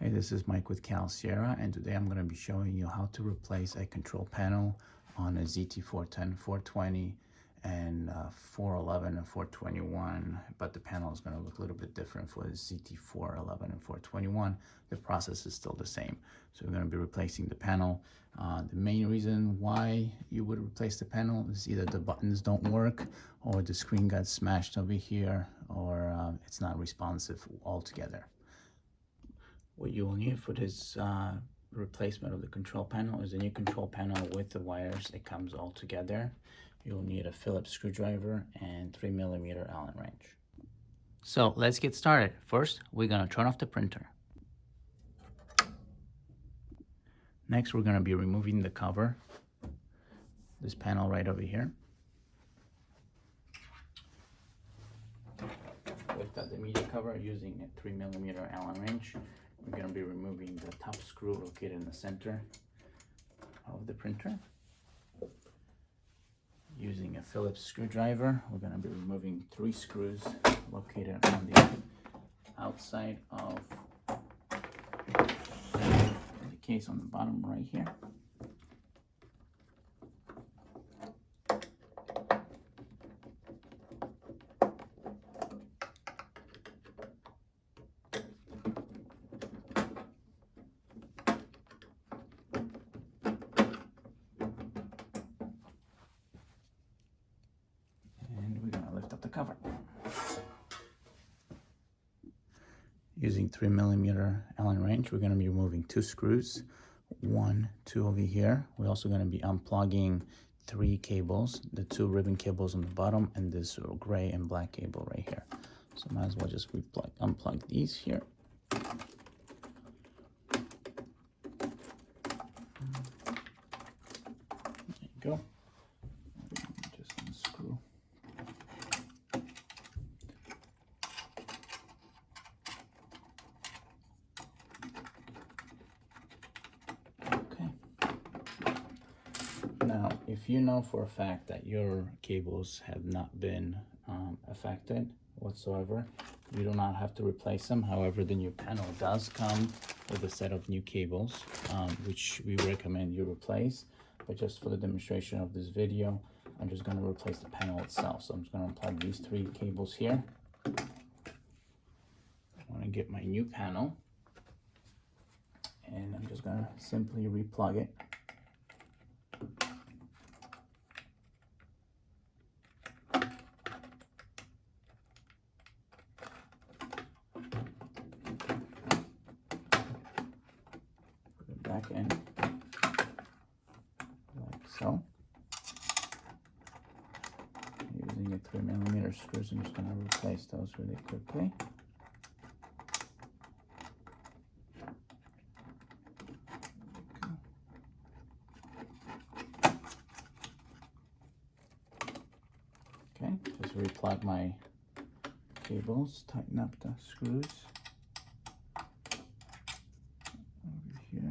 Hey, this is Mike with Cal Sierra, and today I'm going to be showing you how to replace a control panel on a ZT410, 420, and 411 and 421, but the panel is going to look a little bit different for the ZT411 and 421. The process is still the same. So we're going to be replacing the panel. The main reason why you would replace the panel is either the buttons don't work, or the screen got smashed over here, or it's not responsive altogether. What you will need for this replacement of the control panel is a new control panel with the wires. It comes all together. You'll need a Phillips screwdriver and 3mm Allen wrench. So let's get started. First, we're going to turn off the printer. Next, we're going to be removing the cover, this panel right over here. Lift up the media cover using a 3mm Allen wrench. We're going to be removing the top screw located in the center of the printer. Using a Phillips screwdriver, we're going to be removing 3 screws located on the outside of the case on the bottom right here. Lift up the cover. Using 3mm Allen wrench, we're going to be removing 2 screws, 1, 2 over here. We're also going to be unplugging 3 cables, the 2 ribbon cables on the bottom and this gray and black cable right here. So might as well just unplug these here. There you go. Just unscrew. Now, if you know for a fact that your cables have not been affected whatsoever, you do not have to replace them. However, the new panel does come with a set of new cables, which we recommend you replace. But just for the demonstration of this video, I'm just going to replace the panel itself. So I'm just going to unplug these 3 cables here. I want to get my new panel, and I'm just going to simply replug it. Back in like so. Using a 3mm screws, I'm just going to replace those really quickly. Okay, just replug my cables, tighten up the screws. Here,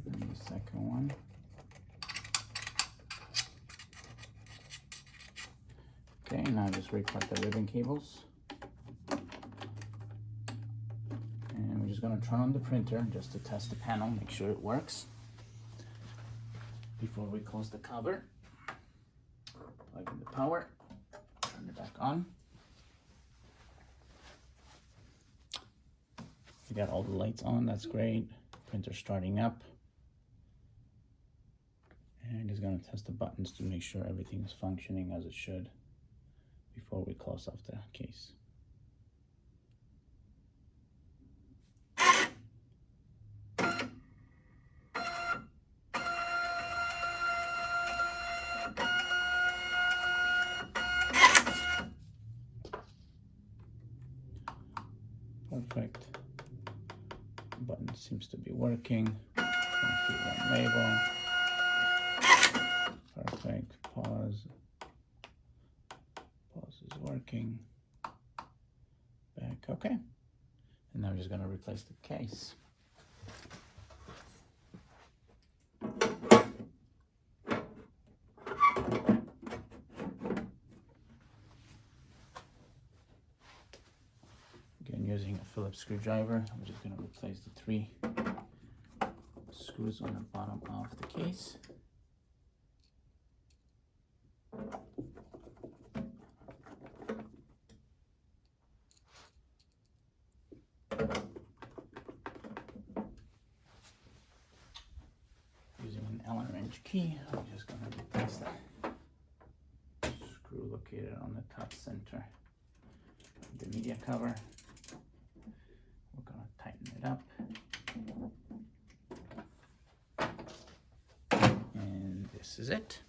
and the second one. Okay, now just replug the ribbon cables. And we're just going to turn on the printer just to test the panel, make sure it works before we close the cover. Plug in the power, turn it back on. We got all the lights on, that's great. Printer starting up. And just gonna test the buttons to make sure everything is functioning as it should before we close off the case. Perfect. Button seems to be working. 21 label. Perfect. Pause. Pause is working. Back. Okay. And now I'm just going to replace the case. using a Phillips screwdriver. I'm just going to replace the 3 screws on the bottom of the case. Using an Allen wrench key, I'm just going to replace the screw located on the top center of the media cover. We're going to tighten it up. And this is it.